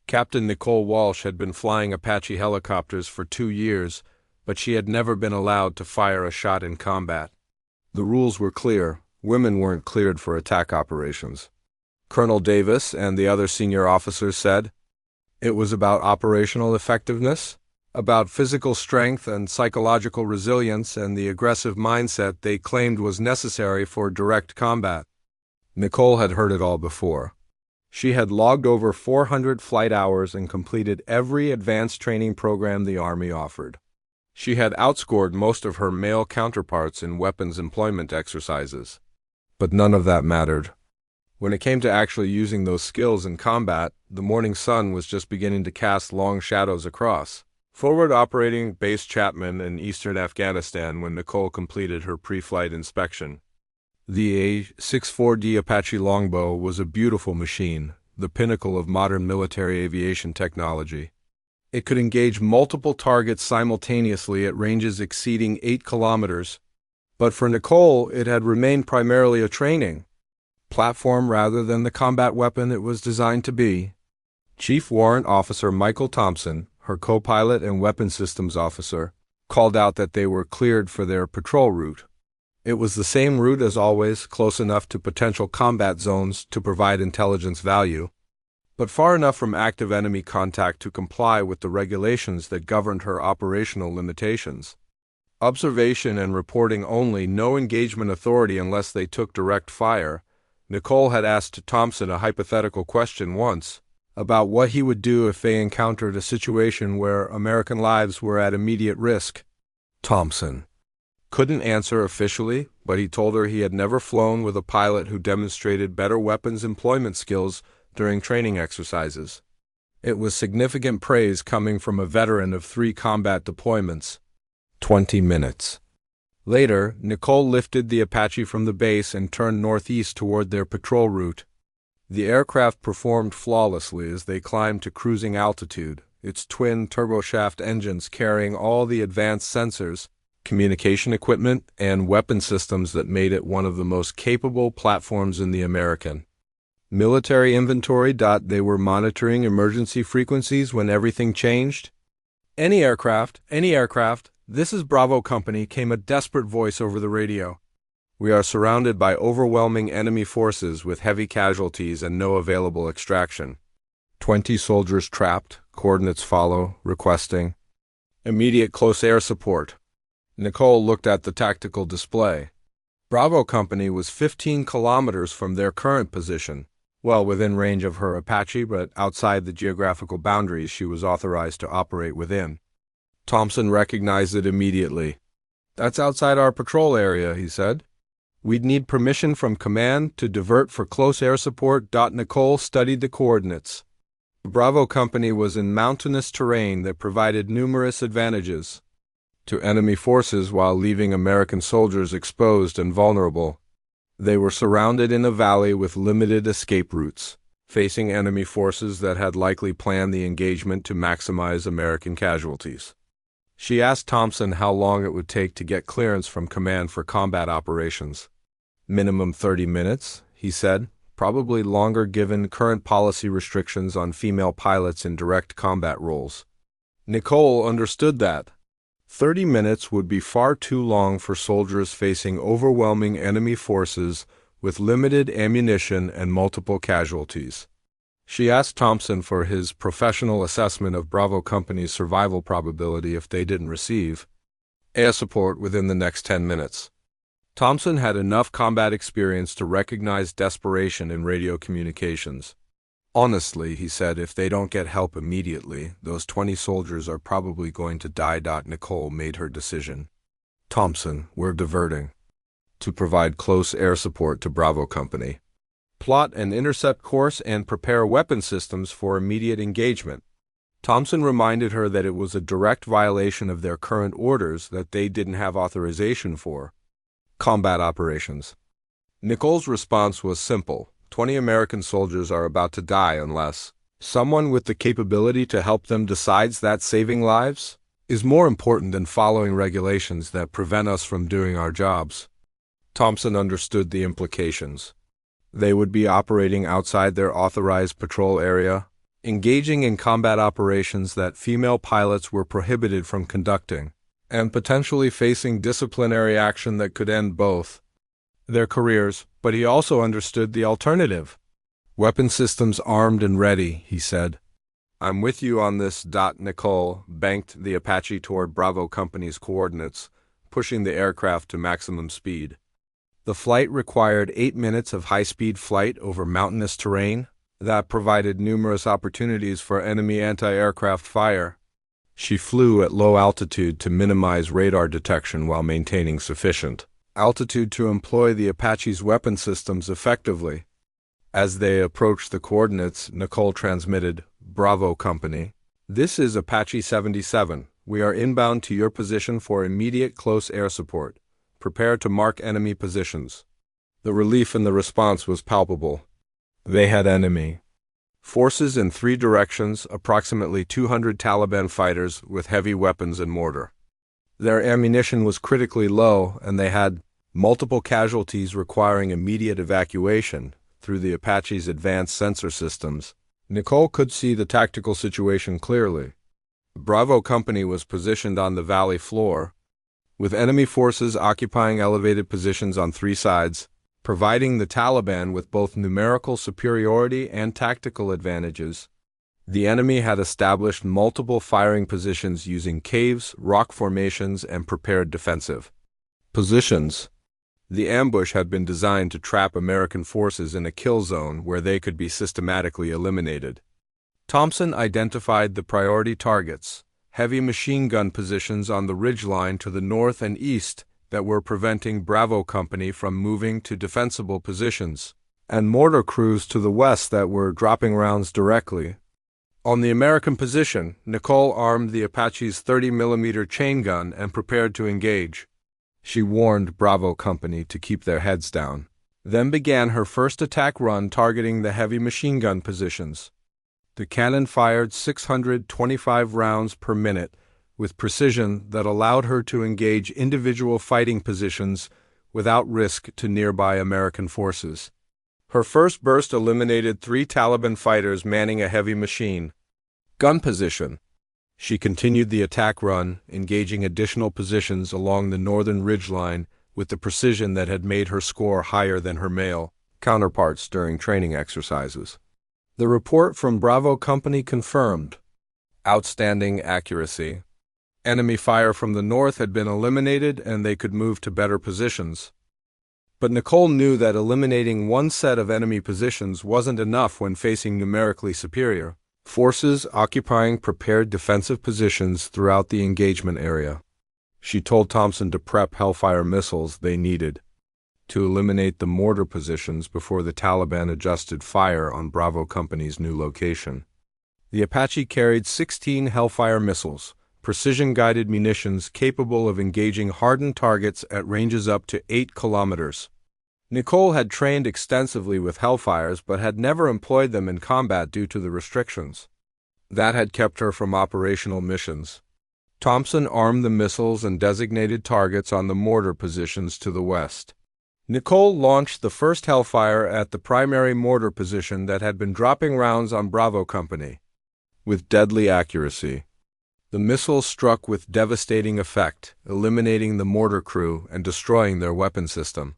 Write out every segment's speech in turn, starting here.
Captain Nicole Walsh had been flying Apache helicopters for 2 years, but she had never been allowed to fire a shot in combat. The rules were clear. Women weren't cleared for attack operations. Colonel Davis and the other senior officers said it was about operational effectiveness, about physical strength and psychological resilience and the aggressive mindset they claimed was necessary for direct combat. Nicole had heard it all before. She had logged over 400 flight hours and completed every advanced training program the Army offered. She had outscored most of her male counterparts in weapons employment exercises. But none of that mattered. When it came to actually using those skills in combat, the morning sun was just beginning to cast long shadows across. Forward operating Base Chapman in eastern Afghanistan when Nicole completed her pre-flight inspection. The A-64D Apache Longbow was a beautiful machine, the pinnacle of modern military aviation technology. It could engage multiple targets simultaneously at ranges exceeding 8 kilometers. But for Nicole, it had remained primarily a training platform rather than the combat weapon it was designed to be. Chief Warrant Officer Michael Thompson, her co-pilot and weapons systems officer, called out that they were cleared for their patrol route. It was the same route as always, close enough to potential combat zones to provide intelligence value, but far enough from active enemy contact to comply with the regulations that governed her operational limitations. Observation and reporting only, no engagement authority unless they took direct fire. Nicole had asked Thompson a hypothetical question once about what he would do if they encountered a situation where American lives were at immediate risk. Thompson couldn't answer officially, but he told her he had never flown with a pilot who demonstrated better weapons employment skills during training exercises. It was significant praise coming from a veteran of 3 combat deployments. 20 minutes. Later, Nicole lifted the Apache from the base and turned northeast toward their patrol route. The aircraft performed flawlessly as they climbed to cruising altitude, its twin turboshaft engines carrying all the advanced sensors, communication equipment, and weapon systems that made it one of the most capable platforms in the American military inventory. They were monitoring emergency frequencies when everything changed. Any aircraft, this is Bravo Company, came a desperate voice over the radio. We are surrounded by overwhelming enemy forces with heavy casualties and no available extraction. 20 soldiers trapped, coordinates follow, requesting immediate close air support. Nicole looked at the tactical display. Bravo Company was 15 kilometers from their current position, well within range of her Apache, but outside the geographical boundaries she was authorized to operate within. Thompson recognized it immediately. That's outside our patrol area, he said. We'd need permission from command to divert for close air support. Nicole studied the coordinates. The Bravo Company was in mountainous terrain that provided numerous advantages to enemy forces while leaving American soldiers exposed and vulnerable. They were surrounded in a valley with limited escape routes, facing enemy forces that had likely planned the engagement to maximize American casualties. She asked Thompson how long it would take to get clearance from command for combat operations. Minimum 30 minutes, he said, probably longer given current policy restrictions on female pilots in direct combat roles. Nicole understood that 30 minutes would be far too long for soldiers facing overwhelming enemy forces with limited ammunition and multiple casualties. She asked Thompson for his professional assessment of Bravo Company's survival probability if they didn't receive air support within the next 10 minutes. Thompson had enough combat experience to recognize desperation in radio communications. Honestly, he said, if they don't get help immediately, those 20 soldiers are probably going to die. Nicole made her decision. Thompson, we're diverting to provide close air support to Bravo Company. Plot an intercept course and prepare weapon systems for immediate engagement. Thompson reminded her that it was a direct violation of their current orders that they didn't have authorization for combat operations. Nicole's response was simple. 20 American soldiers are about to die unless someone with the capability to help them decides that saving lives is more important than following regulations that prevent us from doing our jobs. Thompson understood the implications. They would be operating outside their authorized patrol area, engaging in combat operations that female pilots were prohibited from conducting, and potentially facing disciplinary action that could end both their careers. But he also understood the alternative. Weapon systems armed and ready, he said. I'm with you on this. Nicole banked the Apache toward Bravo Company's coordinates, pushing the aircraft to maximum speed. The flight required 8 minutes of high-speed flight over mountainous terrain that provided numerous opportunities for enemy anti-aircraft fire. She flew at low altitude to minimize radar detection while maintaining sufficient altitude to employ the Apache's weapon systems effectively. As they approached the coordinates, Nicole transmitted, Bravo Company. This is Apache 77. We are inbound to your position for immediate close air support. Prepare to mark enemy positions. The relief in the response was palpable. They had enemy forces in 3 directions, approximately 200 Taliban fighters with heavy weapons and mortar. Their ammunition was critically low, and they had multiple casualties requiring immediate evacuation through the Apache's advanced sensor systems. Nicole could see the tactical situation clearly. Bravo Company was positioned on the valley floor, with enemy forces occupying elevated positions on 3 sides, providing the Taliban with both numerical superiority and tactical advantages. The enemy had established multiple firing positions using caves, rock formations, and prepared defensive positions. The ambush had been designed to trap American forces in a kill zone where they could be systematically eliminated. Thompson identified the priority targets, heavy machine gun positions on the ridgeline to the north and east that were preventing Bravo Company from moving to defensible positions, and mortar crews to the west that were dropping rounds directly. On the American position, Nicole armed the Apache's 30mm chain gun and prepared to engage. She warned Bravo Company to keep their heads down, then began her first attack run targeting the heavy machine gun positions. The cannon fired 625 rounds per minute with precision that allowed her to engage individual fighting positions without risk to nearby American forces. Her first burst eliminated 3 Taliban fighters manning a heavy machine gun position. She continued the attack run, engaging additional positions along the northern ridgeline with the precision that had made her score higher than her male counterparts during training exercises. The report from Bravo Company confirmed outstanding accuracy. Enemy fire from the north had been eliminated and they could move to better positions. But Nicole knew that eliminating one set of enemy positions wasn't enough when facing numerically superior forces occupying prepared defensive positions throughout the engagement area. She told Thompson to prep Hellfire missiles they needed to eliminate the mortar positions before the Taliban adjusted fire on Bravo Company's new location. The Apache carried 16 Hellfire missiles, precision-guided munitions capable of engaging hardened targets at ranges up to 8 kilometers. Nicole had trained extensively with Hellfires but had never employed them in combat due to the restrictions that had kept her from operational missions. Thompson armed the missiles and designated targets on the mortar positions to the west. Nicole launched the first Hellfire at the primary mortar position that had been dropping rounds on Bravo Company. With deadly accuracy, the missiles struck with devastating effect, eliminating the mortar crew and destroying their weapon system.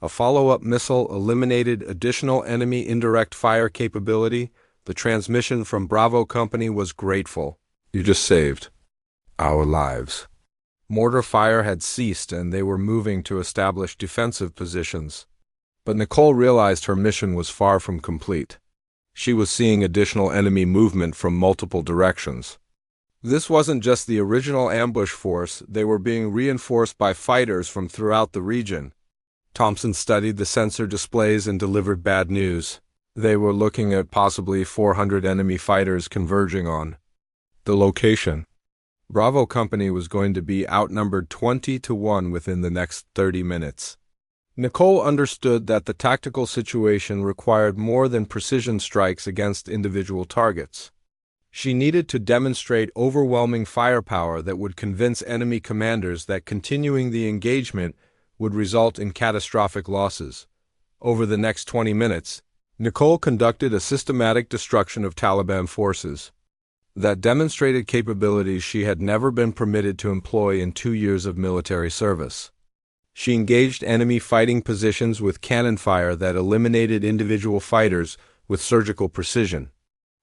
A follow-up missile eliminated additional enemy indirect fire capability. The transmission from Bravo Company was grateful. You just saved our lives. Mortar fire had ceased and they were moving to establish defensive positions. But Nicole realized her mission was far from complete. She was seeing additional enemy movement from multiple directions. This wasn't just the original ambush force, they were being reinforced by fighters from throughout the region. Thompson studied the sensor displays and delivered bad news. They were looking at possibly 400 enemy fighters converging on the location. Bravo Company was going to be outnumbered 20-1 within the next 30 minutes. Nicole understood that the tactical situation required more than precision strikes against individual targets. She needed to demonstrate overwhelming firepower that would convince enemy commanders that continuing the engagement would result in catastrophic losses. Over the next 20 minutes, Nicole conducted a systematic destruction of Taliban forces that demonstrated capabilities she had never been permitted to employ in 2 years of military service. She engaged enemy fighting positions with cannon fire that eliminated individual fighters with surgical precision.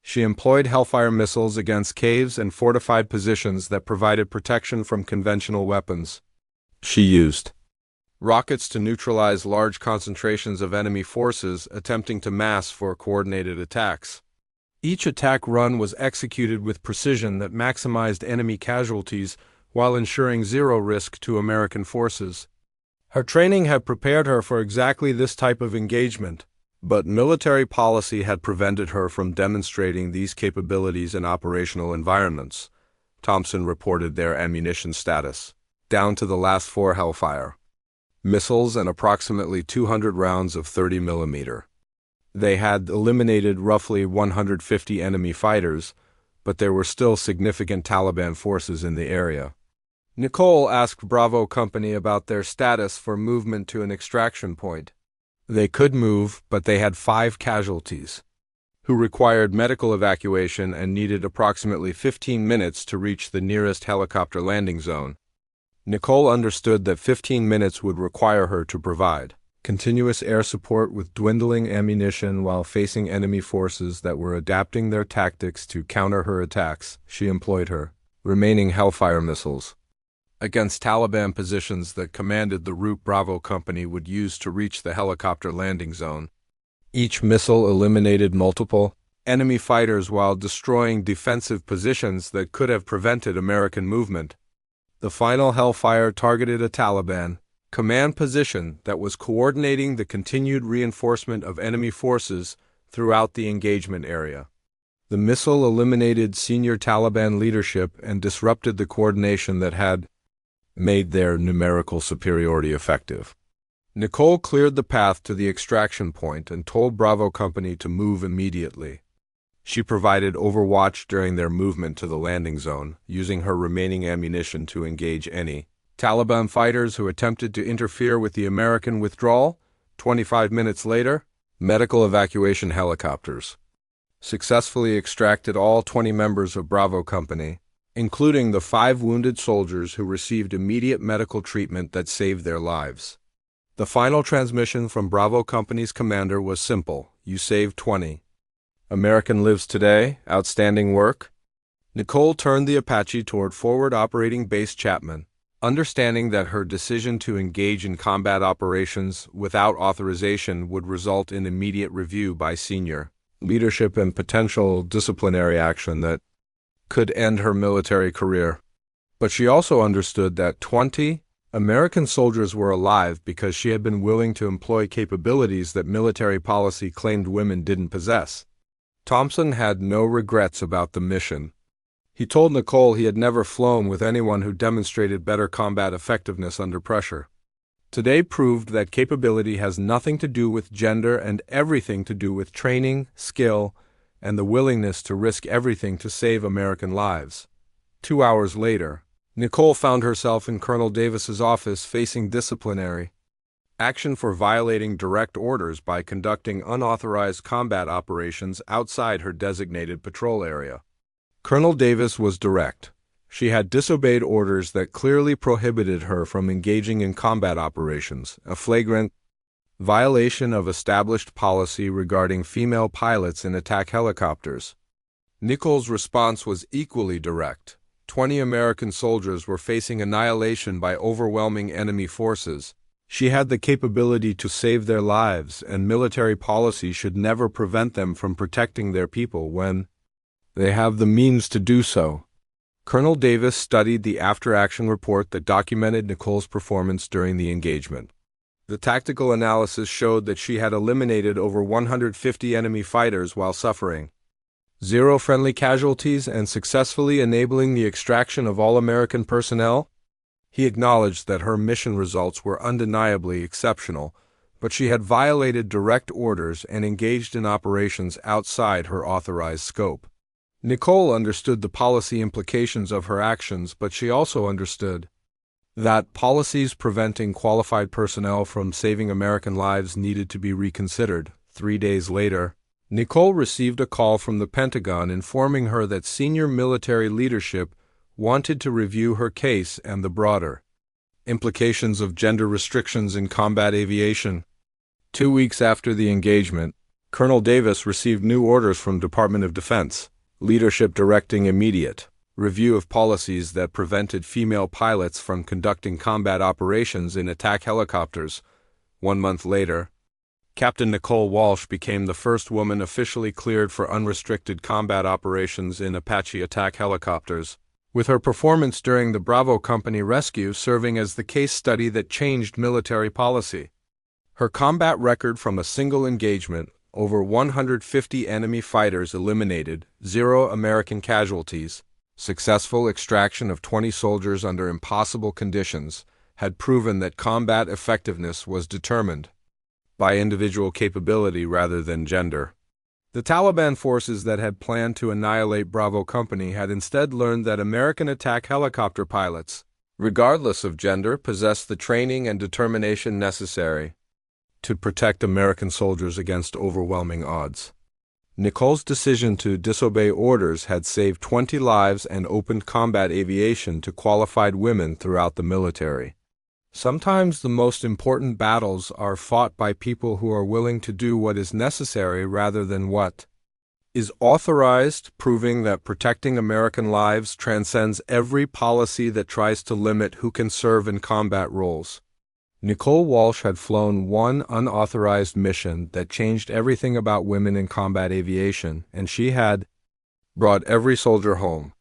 She employed Hellfire missiles against caves and fortified positions that provided protection from conventional weapons. She used rockets to neutralize large concentrations of enemy forces attempting to mass for coordinated attacks. Each attack run was executed with precision that maximized enemy casualties while ensuring zero risk to American forces. Her training had prepared her for exactly this type of engagement, but military policy had prevented her from demonstrating these capabilities in operational environments. Thompson reported their ammunition status, down to the last 4 Hellfire missiles and approximately 200 rounds of 30 mm. They had eliminated roughly 150 enemy fighters, but there were still significant Taliban forces in the area. Nicole asked Bravo Company about their status for movement to an extraction point. They could move, but they had 5 casualties, who required medical evacuation and needed approximately 15 minutes to reach the nearest helicopter landing zone. Nicole understood that 15 minutes would require her to provide continuous air support with dwindling ammunition while facing enemy forces that were adapting their tactics to counter her attacks. She employed her remaining Hellfire missiles against Taliban positions that commanded the route Bravo Company would use to reach the helicopter landing zone. Each missile eliminated multiple enemy fighters while destroying defensive positions that could have prevented American movement. The final Hellfire targeted a Taliban command position that was coordinating the continued reinforcement of enemy forces throughout the engagement area. The missile eliminated senior Taliban leadership and disrupted the coordination that had made their numerical superiority effective. Nicole cleared the path to the extraction point and told Bravo Company to move immediately. She provided overwatch during their movement to the landing zone, using her remaining ammunition to engage any Taliban fighters who attempted to interfere with the American withdrawal. 25 minutes later, medical evacuation helicopters successfully extracted all 20 members of Bravo Company, including the 5 wounded soldiers who received immediate medical treatment that saved their lives. The final transmission from Bravo Company's commander was simple: "You saved 20. American lives today. Outstanding work." Nicole turned the Apache toward Forward Operating Base Chapman, understanding that her decision to engage in combat operations without authorization would result in immediate review by senior leadership and potential disciplinary action that could end her military career. But she also understood that 20 American soldiers were alive because she had been willing to employ capabilities that military policy claimed women didn't possess. Thompson had no regrets about the mission. He told Nicole he had never flown with anyone who demonstrated better combat effectiveness under pressure. Today proved that capability has nothing to do with gender and everything to do with training, skill, and the willingness to risk everything to save American lives. 2 hours later, Nicole found herself in Colonel Davis's office facing disciplinary action for violating direct orders by conducting unauthorized combat operations outside her designated patrol area. Colonel Davis was direct. She had disobeyed orders that clearly prohibited her from engaging in combat operations, a flagrant violation of established policy regarding female pilots in attack helicopters. Nicole's response was equally direct. 20 American soldiers were facing annihilation by overwhelming enemy forces. She had the capability to save their lives, and military policy should never prevent them from protecting their people when they have the means to do so. Colonel Davis studied the after-action report that documented Nicole's performance during the engagement. The tactical analysis showed that she had eliminated over 150 enemy fighters while suffering 0 friendly casualties and successfully enabling the extraction of all American personnel. He acknowledged that her mission results were undeniably exceptional, but she had violated direct orders and engaged in operations outside her authorized scope. Nicole understood the policy implications of her actions, but she also understood that policies preventing qualified personnel from saving American lives needed to be reconsidered. 3 days later, Nicole received a call from the Pentagon informing her that senior military leadership wanted to review her case and the broader implications of gender restrictions in combat aviation. 2 weeks after the engagement, Colonel Davis received new orders from Department of Defense leadership directing immediate review of policies that prevented female pilots from conducting combat operations in attack helicopters. 1 month later, Captain Nicole Walsh became the first woman officially cleared for unrestricted combat operations in Apache attack helicopters, with her performance during the Bravo Company rescue serving as the case study that changed military policy. Her combat record from a single engagement, over 150 enemy fighters eliminated, 0 American casualties, successful extraction of 20 soldiers under impossible conditions, had proven that combat effectiveness was determined by individual capability rather than gender. The Taliban forces that had planned to annihilate Bravo Company had instead learned that American attack helicopter pilots, regardless of gender, possessed the training and determination necessary to protect American soldiers against overwhelming odds. Nicole's decision to disobey orders had saved 20 lives and opened combat aviation to qualified women throughout the military. Sometimes the most important battles are fought by people who are willing to do what is necessary rather than what is authorized, proving that protecting American lives transcends every policy that tries to limit who can serve in combat roles. Nicole Walsh had flown one unauthorized mission that changed everything about women in combat aviation, and she had brought every soldier home.